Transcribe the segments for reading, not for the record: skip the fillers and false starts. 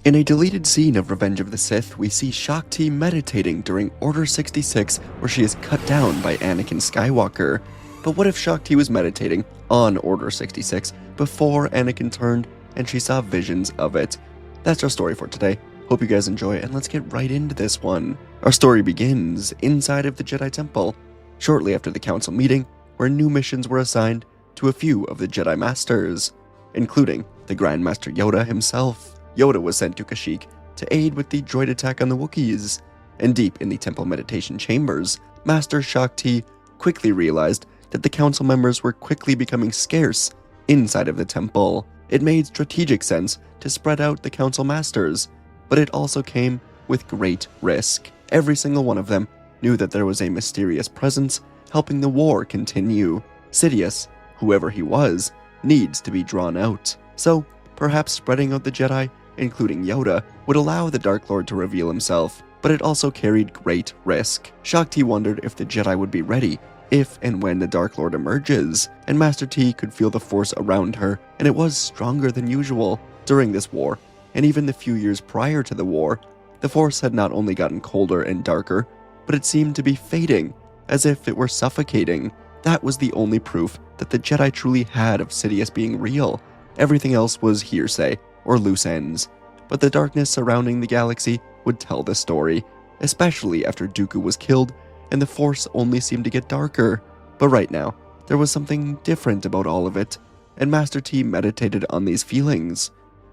In a deleted scene of Revenge of the Sith, we see Shaak Ti meditating during Order 66, where she is cut down by Anakin Skywalker. But what if Shaak Ti was meditating on Order 66 before Anakin turned and she saw visions of it? That's our story for today. Hope you guys enjoy it, and let's get right into this one. Our story begins inside of the Jedi Temple, shortly after the council meeting, where new missions were assigned to a few of the Jedi Masters, including the Grand Master Yoda himself. Yoda was sent to Kashyyyk to aid with the droid attack on the Wookiees, and deep in the temple meditation chambers, Master Shaak Ti quickly realized that the council members were quickly becoming scarce inside of the temple. It made strategic sense to spread out the council masters, but it also came with great risk. Every single one of them knew that there was a mysterious presence helping the war continue. Sidious, whoever he was, needs to be drawn out. So, perhaps spreading out the Jedi, including Yoda, would allow the Dark Lord to reveal himself, but it also carried great risk. Shaak Ti wondered if the Jedi would be ready if and when the Dark Lord emerges, and Master T could feel the Force around her, and it was stronger than usual. During this war, and even the few years prior to the war, the Force had not only gotten colder and darker, but it seemed to be fading, as if it were suffocating. That was the only proof that the Jedi truly had of Sidious being real. Everything else was hearsay, or loose ends, but the darkness surrounding the galaxy would tell the story, especially after Dooku was killed and the Force only seemed to get darker. But right now, there was something different about all of it, and Master T meditated on these feelings.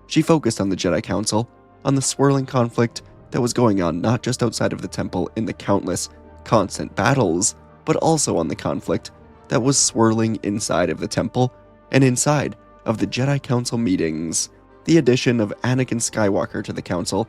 She focused on the Jedi Council, on the swirling conflict that was going on not just outside of the temple in the countless, constant battles, but also on the conflict that was swirling inside of the temple and inside of the Jedi Council meetings. The addition of Anakin Skywalker to the council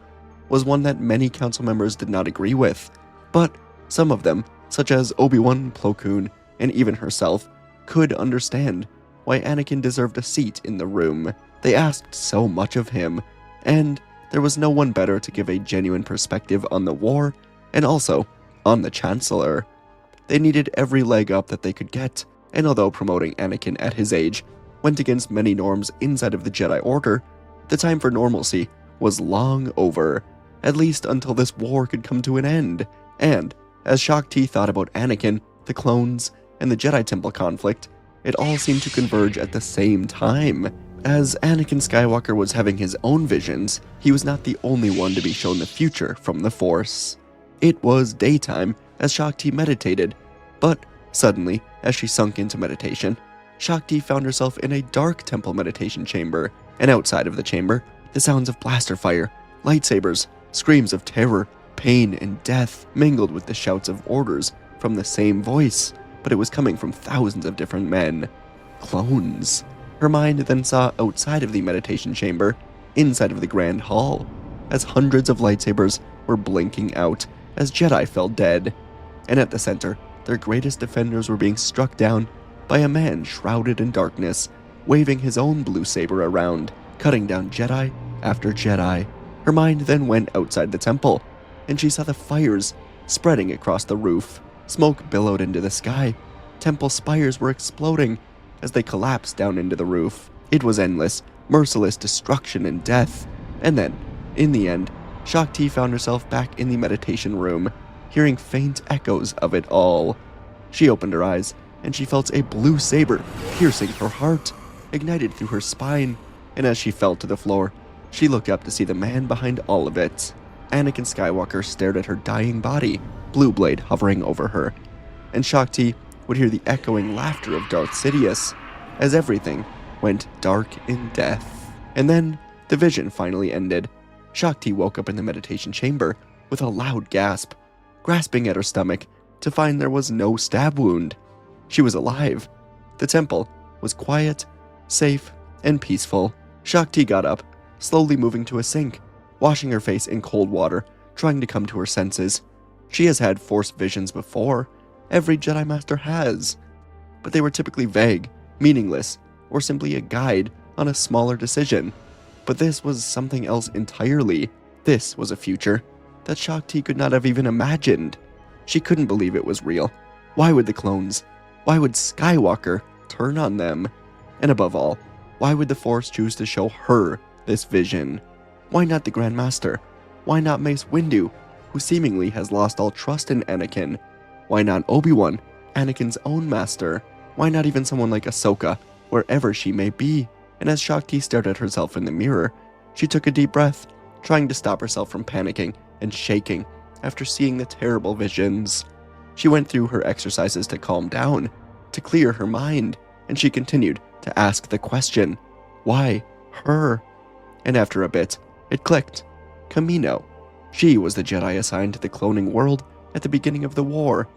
was one that many council members did not agree with, but some of them, such as Obi-Wan, Plo Koon, and even herself, could understand why Anakin deserved a seat in the room. They asked so much of him, and there was no one better to give a genuine perspective on the war, and also on the Chancellor. They needed every leg up that they could get, and although promoting Anakin at his age went against many norms inside of the Jedi Order, the time for normalcy was long over, at least until this war could come to an end. And as Shaak Ti thought about Anakin, the clones, and the Jedi Temple conflict, it all seemed to converge at the same time. As Anakin Skywalker was having his own visions, he was not the only one to be shown the future from the Force. It was daytime as Shaak Ti meditated, but suddenly, as she sunk into meditation, Shaak Ti found herself in a dark temple meditation chamber, and outside of the chamber, the sounds of blaster fire, lightsabers, screams of terror, pain, and death mingled with the shouts of orders from the same voice, but it was coming from thousands of different men. Clones. Her mind then saw outside of the meditation chamber, inside of the Grand Hall, as hundreds of lightsabers were blinking out as Jedi fell dead, and at the center, their greatest defenders were being struck down by a man shrouded in darkness, waving his own blue saber around, cutting down Jedi after Jedi. Her mind then went outside the temple, and she saw the fires spreading across the roof. Smoke billowed into the sky. Temple spires were exploding as they collapsed down into the roof. It was endless, merciless destruction and death. And then, in the end, Shaak Ti found herself back in the meditation room, hearing faint echoes of it all. She opened her eyes, and she felt a blue saber piercing her heart, ignited through her spine, and as she fell to the floor, she looked up to see the man behind all of it. Anakin Skywalker stared at her dying body, blue blade hovering over her, and Shaak Ti would hear the echoing laughter of Darth Sidious, as everything went dark in death. And then, the vision finally ended. Shaak Ti woke up in the meditation chamber with a loud gasp, grasping at her stomach to find there was no stab wound. She was alive. The temple was quiet, safe, and peaceful. Shaak Ti got up, slowly moving to a sink, washing her face in cold water, trying to come to her senses. She has had Force visions before. Every Jedi Master has. But they were typically vague, meaningless, or simply a guide on a smaller decision. But this was something else entirely. This was a future that Shaak Ti could not have even imagined. She couldn't believe it was real. Why would the clones, why would Skywalker turn on them? And above all, why would the Force choose to show her this vision? Why not the Grand Master? Why not Mace Windu, who seemingly has lost all trust in Anakin? Why not Obi-Wan, Anakin's own master? Why not even someone like Ahsoka, wherever she may be? And as Shaak Ti stared at herself in the mirror, she took a deep breath, trying to stop herself from panicking and shaking after seeing the terrible visions. She went through her exercises to calm down, to clear her mind, and she continued to ask the question, why her? And after a bit, it clicked. Kamino. She was the Jedi assigned to the cloning world at the beginning of the war.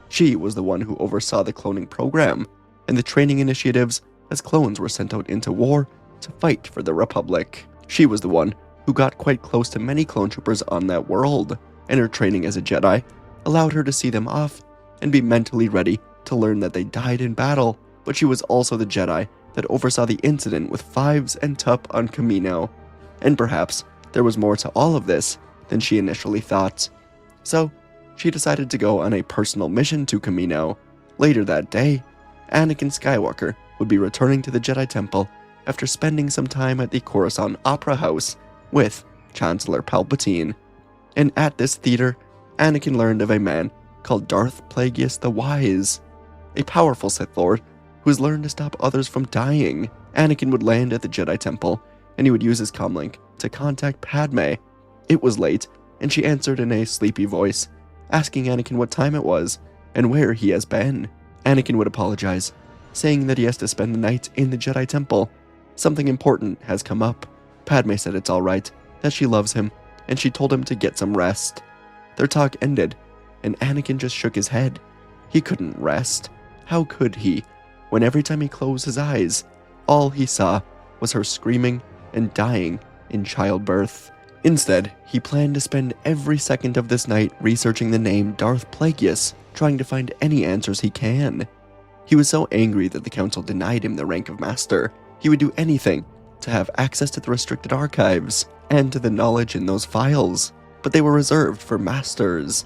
She was the one who oversaw the cloning program and the training initiatives as clones were sent out into war to fight for the Republic. She was the one who got quite close to many clone troopers on that world, and her training as a Jedi allowed her to see them off and be mentally ready to learn that they died in battle. But she was also the Jedi that oversaw the incident with Fives and Tup on Kamino. And perhaps there was more to all of this than she initially thought. So, she decided to go on a personal mission to Kamino. Later that day, Anakin Skywalker would be returning to the Jedi Temple after spending some time at the Coruscant Opera House with Chancellor Palpatine. And at this theater, Anakin learned of a man called Darth Plagueis the Wise, a powerful Sith Lord who has learned to stop others from dying. Anakin would land at the Jedi Temple, and he would use his comlink to contact Padme. It was late, and she answered in a sleepy voice, asking Anakin what time it was and where he has been. Anakin would apologize, saying that he has to spend the night in the Jedi Temple. Something important has come up. Padme said it's alright, that she loves him, and she told him to get some rest. Their talk ended, and Anakin just shook his head. He couldn't rest. How could he, when every time he closed his eyes, all he saw was her screaming and dying in childbirth? Instead, he planned to spend every second of this night researching the name Darth Plagueis, trying to find any answers he can. He was so angry that the Council denied him the rank of Master, he would do anything to have access to the restricted archives and to the knowledge in those files, but they were reserved for Masters.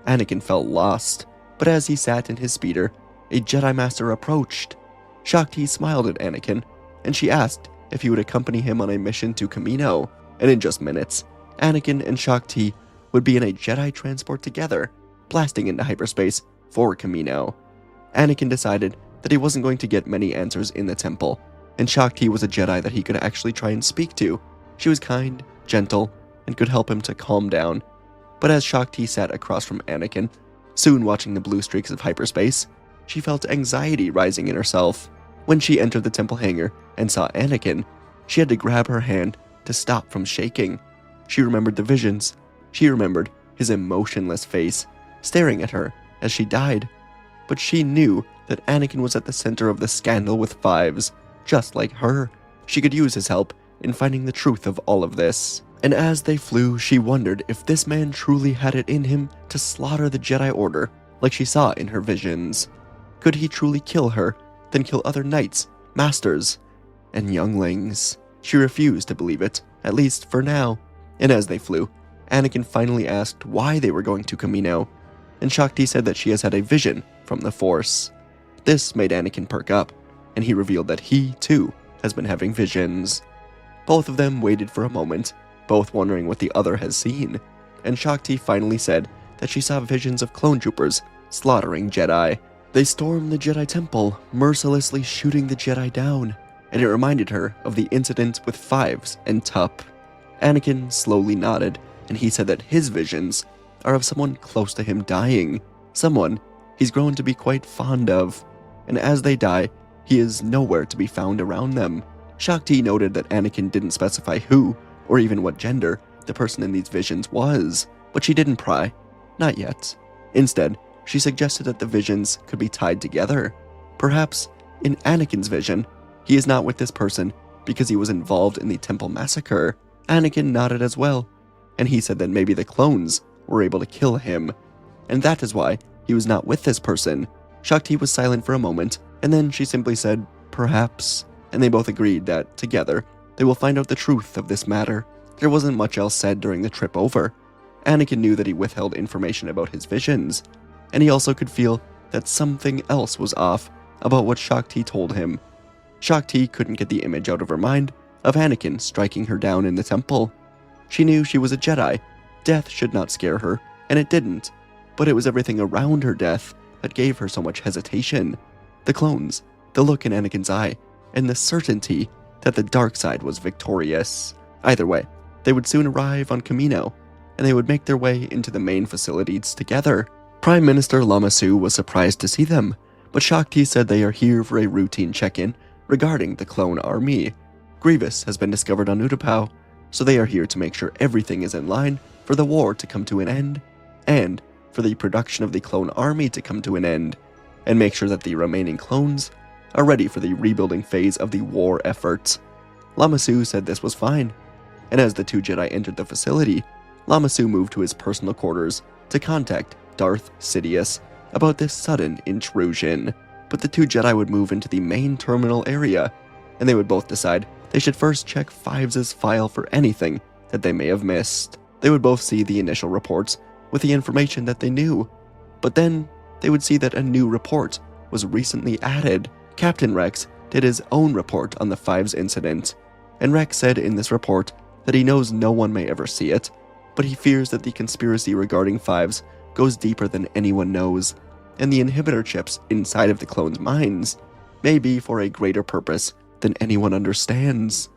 Anakin felt lost, but as he sat in his speeder, a Jedi Master approached. Shaak Ti smiled at Anakin, and she asked if he would accompany him on a mission to Kamino, and in just minutes, Anakin and Shaak Ti would be in a Jedi transport together, blasting into hyperspace for Kamino. Anakin decided that he wasn't going to get many answers in the temple, and Shaak Ti was a Jedi that he could actually try and speak to. She was kind, gentle, and could help him to calm down. But as Shaak Ti sat across from Anakin, soon watching the blue streaks of hyperspace, she felt anxiety rising in herself. When she entered the temple hangar and saw Anakin, she had to grab her hand to stop from shaking. She remembered the visions. She remembered his emotionless face, staring at her as she died. But she knew that Anakin was at the center of the scandal with Fives, just like her. She could use his help in finding the truth of all of this. And as they flew, she wondered if this man truly had it in him to slaughter the Jedi Order, like she saw in her visions. Could he truly kill her, then kill other knights, masters, and younglings? She refused to believe it, at least for now. And as they flew, Anakin finally asked why they were going to Kamino, and Shaak Ti said that she has had a vision from the Force. This made Anakin perk up, and he revealed that he, too, has been having visions. Both of them waited for a moment, both wondering what the other has seen, and Shaak Ti finally said that she saw visions of clone troopers slaughtering Jedi. They stormed the Jedi Temple, mercilessly shooting the Jedi down, and it reminded her of the incident with Fives and Tup. Anakin slowly nodded, and he said that his visions are of someone close to him dying, someone he's grown to be quite fond of, and as they die, he is nowhere to be found around them. Shaak Ti noted that Anakin didn't specify who, or even what gender, the person in these visions was, but she didn't pry. Not yet. Instead, she suggested that the visions could be tied together. Perhaps, in Anakin's vision, he is not with this person because he was involved in the Temple massacre. Anakin nodded as well, and he said that maybe the clones were able to kill him, and that is why he was not with this person. Shaak Ti was silent for a moment, and then she simply said, perhaps, and they both agreed that, together, they will find out the truth of this matter. There wasn't much else said during the trip over. Anakin knew that he withheld information about his visions, and he also could feel that something else was off about what Shaak Ti told him. Shaak Ti couldn't get the image out of her mind of Anakin striking her down in the temple. She knew she was a Jedi. Death should not scare her, and it didn't. But it was everything around her death that gave her so much hesitation. The clones, the look in Anakin's eye, and the certainty that the dark side was victorious. Either way, they would soon arrive on Kamino, and they would make their way into the main facilities together. Prime Minister Lama Su was surprised to see them, but Shaak Ti said they are here for a routine check-in regarding the clone army. Grievous has been discovered on Utapau, so they are here to make sure everything is in line for the war to come to an end, and for the production of the clone army to come to an end, and make sure that the remaining clones are ready for the rebuilding phase of the war effort. Lama Su said this was fine, and as the two Jedi entered the facility, Lama Su moved to his personal quarters to contact Darth Sidious about this sudden intrusion. But the two Jedi would move into the main terminal area, and they would both decide they should first check Fives' file for anything that they may have missed. They would both see the initial reports with the information that they knew, but then they would see that a new report was recently added. Captain Rex did his own report on the Fives incident, and Rex said in this report that he knows no one may ever see it, but he fears that the conspiracy regarding Fives goes deeper than anyone knows, and the inhibitor chips inside of the clones' minds may be for a greater purpose than anyone understands.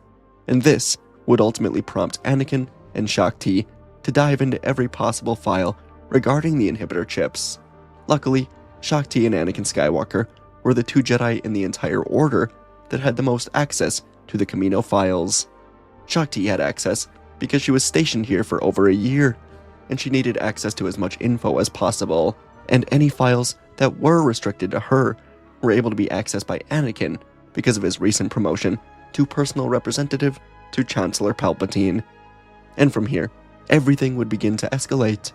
And this would ultimately prompt Anakin and Shaak Ti to dive into every possible file regarding the inhibitor chips. Luckily, Shaak Ti and Anakin Skywalker were the two Jedi in the entire order that had the most access to the Kamino files. Shaak Ti had access because she was stationed here for over a year, and she needed access to as much info as possible, and any files that were restricted to her were able to be accessed by Anakin because of his recent promotion to personal representative to Chancellor Palpatine. And from here, everything would begin to escalate.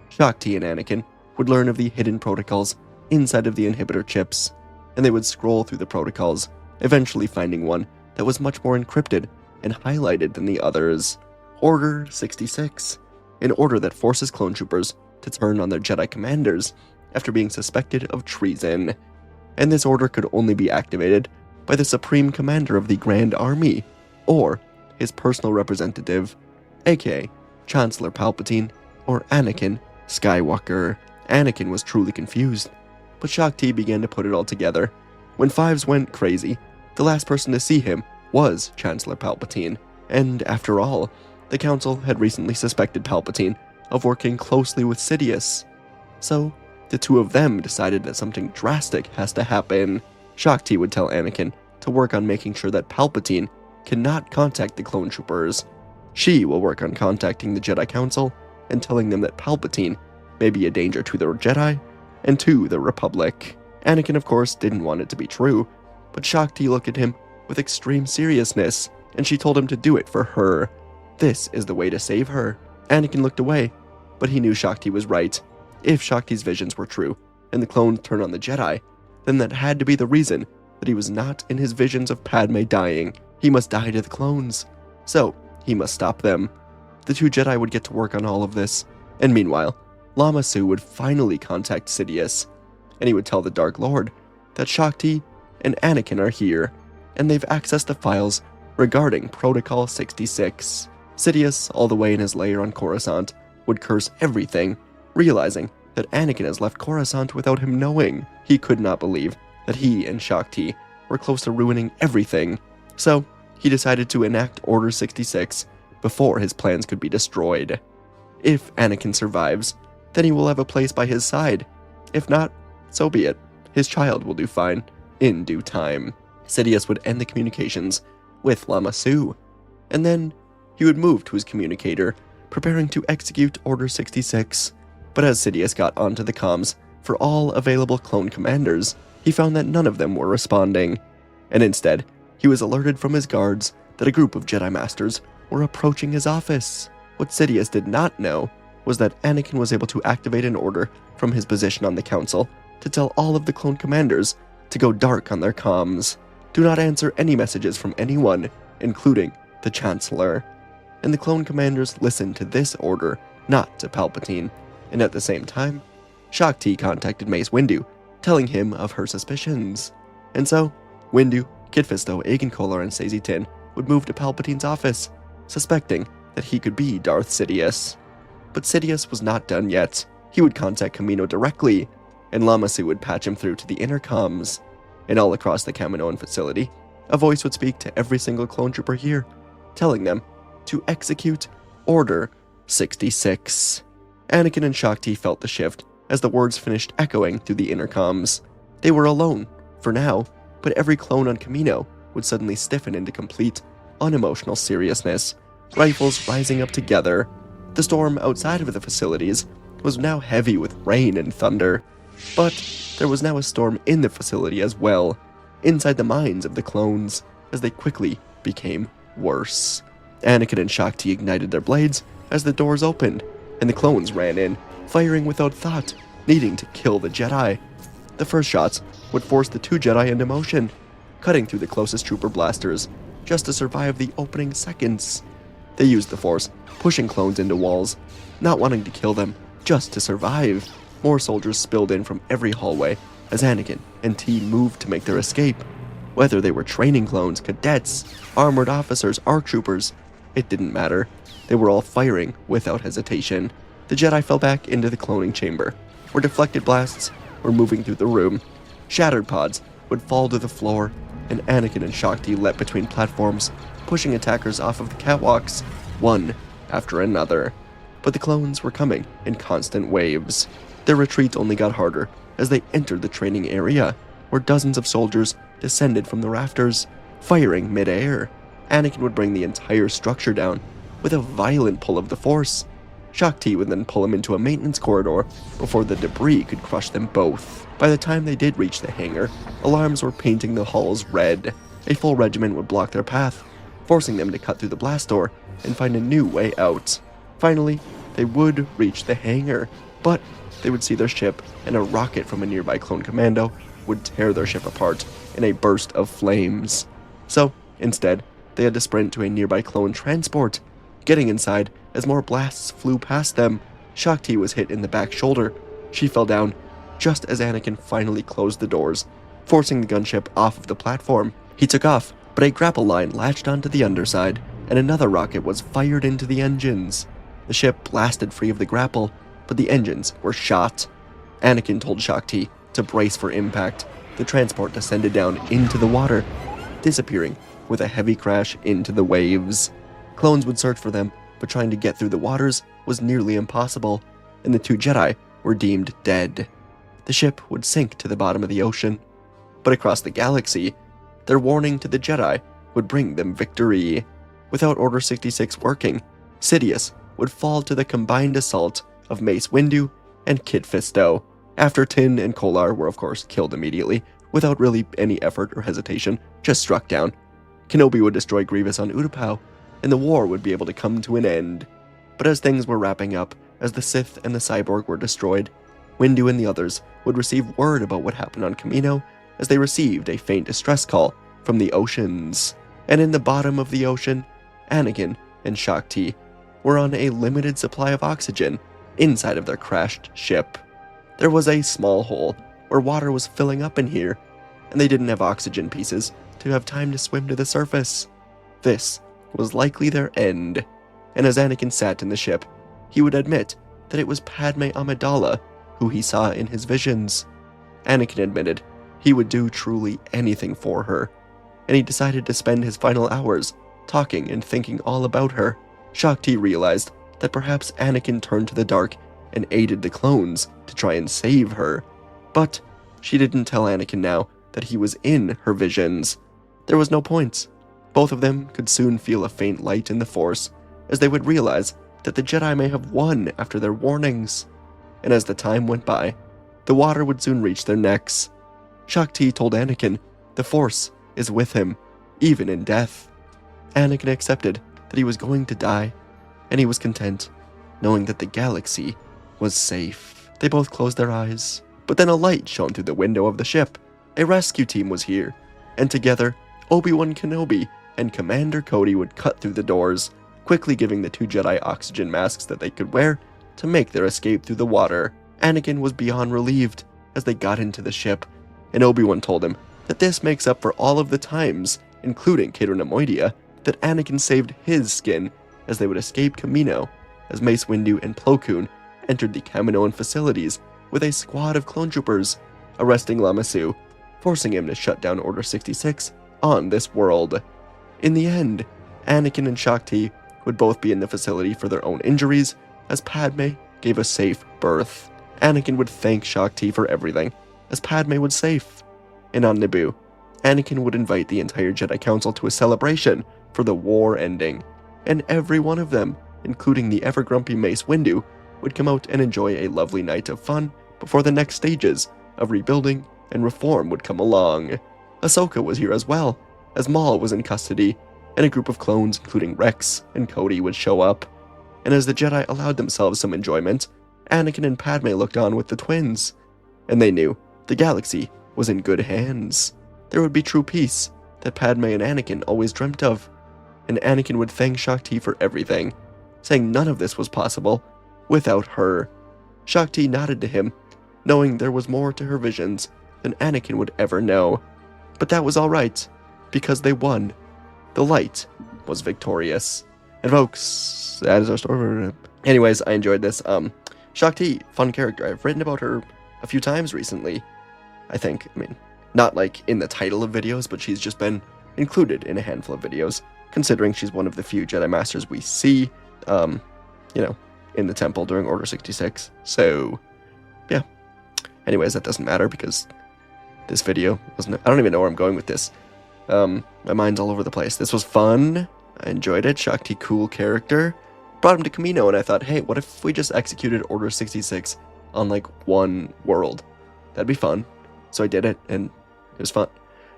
Shaak Ti and Anakin would learn of the hidden protocols inside of the inhibitor chips, and they would scroll through the protocols, eventually finding one that was much more encrypted and highlighted than the others. Order 66, an order that forces clone troopers to turn on their Jedi commanders after being suspected of treason. And this order could only be activated by the Supreme Commander of the Grand Army, or his personal representative, aka Chancellor Palpatine or Anakin Skywalker. Anakin was truly confused, but Shaak Ti began to put it all together. When Fives went crazy, the last person to see him was Chancellor Palpatine, and after all, the Council had recently suspected Palpatine of working closely with Sidious. So, the two of them decided that something drastic has to happen. Shaak Ti would tell Anakin to work on making sure that Palpatine cannot contact the clone troopers. She will work on contacting the Jedi Council and telling them that Palpatine may be a danger to the Jedi and to the Republic. Anakin, of course, didn't want it to be true, but Shaak Ti looked at him with extreme seriousness, and she told him to do it for her. This is the way to save her. Anakin looked away, but he knew Shaak Ti was right. If Shaak Ti's visions were true, and the clones turned on the Jedi, then that had to be the reason that he was not in his visions of Padme dying. He must die to the clones, so he must stop them. The two Jedi would get to work on all of this, and meanwhile, Lama Su would finally contact Sidious, and he would tell the Dark Lord that Shaak Ti and Anakin are here, and they've accessed the files regarding Protocol 66. Sidious, all the way in his lair on Coruscant, would curse everything, realizing that Anakin has left Coruscant without him knowing. He could not believe that he and Shaak Ti were close to ruining everything, so he decided to enact Order 66 before his plans could be destroyed. If Anakin survives, then he will have a place by his side. If not, so be it. His child will do fine, in due time. Sidious would end the communications with Lama Su, and then he would move to his communicator, preparing to execute Order 66. But as Sidious got onto the comms for all available clone commanders, he found that none of them were responding, and instead, he was alerted from his guards that a group of Jedi Masters were approaching his office. What Sidious did not know was that Anakin was able to activate an order from his position on the Council to tell all of the clone commanders to go dark on their comms. Do not answer any messages from anyone, including the Chancellor. And the clone commanders listened to this order, not to Palpatine. And at the same time, Shaak Ti contacted Mace Windu, telling him of her suspicions. And so, Windu, Kit Fisto, Agen Kolar, and Saesee Tiin would move to Palpatine's office, suspecting that he could be Darth Sidious. But Sidious was not done yet. He would contact Kamino directly, and Lama Su would patch him through to the intercoms. And all across the Kaminoan facility, a voice would speak to every single clone trooper here, telling them to execute Order 66. Anakin and Shaak Ti felt the shift as the words finished echoing through the intercoms. They were alone, for now, but every clone on Kamino would suddenly stiffen into complete, unemotional seriousness, rifles rising up together. The storm outside of the facilities was now heavy with rain and thunder, but there was now a storm in the facility as well, inside the minds of the clones, as they quickly became worse. Anakin and Shaak Ti ignited their blades as the doors opened, and the clones ran in, firing without thought, needing to kill the Jedi. The first shots would force the two Jedi into motion, cutting through the closest trooper blasters, just to survive the opening seconds. They used the Force, pushing clones into walls, not wanting to kill them, just to survive. More soldiers spilled in from every hallway as Anakin and T moved to make their escape. Whether they were training clones, cadets, armored officers, ARC troopers, it didn't matter. They were all firing without hesitation. The Jedi fell back into the cloning chamber, where deflected blasts were moving through the room. Shattered pods would fall to the floor, and Anakin and Shaak Ti leapt between platforms, pushing attackers off of the catwalks, one after another. But the clones were coming in constant waves. Their retreat only got harder as they entered the training area, where dozens of soldiers descended from the rafters, firing mid-air. Anakin would bring the entire structure down with a violent pull of the Force. Shaak Ti would then pull him into a maintenance corridor before the debris could crush them both. By the time they did reach the hangar, alarms were painting the halls red. A full regiment would block their path, forcing them to cut through the blast door and find a new way out. Finally, they would reach the hangar, but they would see their ship, and a rocket from a nearby clone commando would tear their ship apart in a burst of flames. So, instead, they had to sprint to a nearby clone transport. Getting inside, as more blasts flew past them, Shaak Ti was hit in the back shoulder. She fell down just as Anakin finally closed the doors, forcing the gunship off of the platform. He took off, but a grapple line latched onto the underside, and another rocket was fired into the engines. The ship blasted free of the grapple, but the engines were shot. Anakin told Shaak Ti to brace for impact. The transport descended down into the water, disappearing with a heavy crash into the waves. Clones would search for them, but trying to get through the waters was nearly impossible, and the two Jedi were deemed dead. The ship would sink to the bottom of the ocean, but across the galaxy, their warning to the Jedi would bring them victory. Without Order 66 working, Sidious would fall to the combined assault of Mace Windu and Kit Fisto. After Tin and Kolar were of course killed immediately, without really any effort or hesitation, just struck down. Kenobi would destroy Grievous on Utapau, and the war would be able to come to an end. But as things were wrapping up, as the Sith and the Cyborg were destroyed, Windu and the others would receive word about what happened on Kamino as they received a faint distress call from the oceans. And in the bottom of the ocean, Anakin and Shaak Ti were on a limited supply of oxygen inside of their crashed ship. There was a small hole where water was filling up in here, and they didn't have oxygen pieces to have time to swim to the surface. This was likely their end, and as Anakin sat in the ship, he would admit that it was Padme Amidala who he saw in his visions. Anakin admitted he would do truly anything for her, and he decided to spend his final hours talking and thinking all about her. Shaak Ti realized that perhaps Anakin turned to the dark and aided the clones to try and save her, but she didn't tell Anakin now that he was in her visions. There was no point. Both of them could soon feel a faint light in the Force, as they would realize that the Jedi may have won after their warnings. And as the time went by, the water would soon reach their necks. Shaak Ti told Anakin the Force is with him, even in death. Anakin accepted that he was going to die, and he was content, knowing that the galaxy was safe. They both closed their eyes, but then a light shone through the window of the ship. A rescue team was here, and together, Obi-Wan Kenobi and Commander Cody would cut through the doors, quickly giving the two Jedi oxygen masks that they could wear to make their escape through the water. Anakin was beyond relieved as they got into the ship, and Obi-Wan told him that this makes up for all of the times, including Cater Nemoidia, that Anakin saved his skin as they would escape Kamino, as Mace Windu and Plo Koon entered the Kaminoan facilities with a squad of clone troopers, arresting Lama Su, forcing him to shut down Order 66 on this world. In the end, Anakin and Shaak Ti would both be in the facility for their own injuries, as Padme gave a safe birth. Anakin would thank Shaak Ti for everything, as Padme would safe. And on Naboo, Anakin would invite the entire Jedi Council to a celebration for the war ending, and every one of them, including the ever-grumpy Mace Windu, would come out and enjoy a lovely night of fun before the next stages of rebuilding and reform would come along. Ahsoka was here as well, as Maul was in custody, and a group of clones including Rex and Cody would show up. And as the Jedi allowed themselves some enjoyment, Anakin and Padme looked on with the twins, and they knew the galaxy was in good hands. There would be true peace that Padme and Anakin always dreamt of, and Anakin would thank Shaak Ti for everything, saying none of this was possible without her. Shaak Ti nodded to him, knowing there was more to her visions than Anakin would ever know. But that was alright, because they won. The light was victorious. And folks, that is our story. Anyways, I enjoyed this. Shaak Ti, fun character. I've written about her a few times recently, I think. I mean, not like in the title of videos, but she's just been included in a handful of videos, considering she's one of the few Jedi Masters we see, in the temple during Order 66. So, yeah. Anyways, that doesn't matter because this video wasn't... I don't even know where I'm going with this. My mind's all over the place. This was fun. I enjoyed it. Shaak Ti, cool character. Brought him to Kamino, and I thought, hey, what if we just executed Order 66 on, like, one world? That'd be fun. So I did it, and it was fun.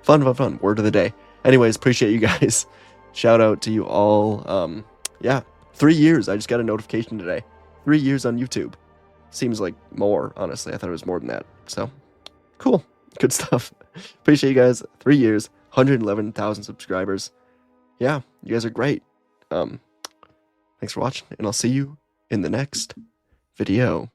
Fun. Word of the day. Anyways, appreciate you guys. Shout out to you all. Yeah, 3 years. I just got a notification today. 3 years on YouTube. Seems like more, honestly. I thought it was more than that. So, cool. Good stuff. Appreciate you guys. 3 years. 111,000 subscribers. Yeah, you guys are great. Thanks for watching, and I'll see you in the next video.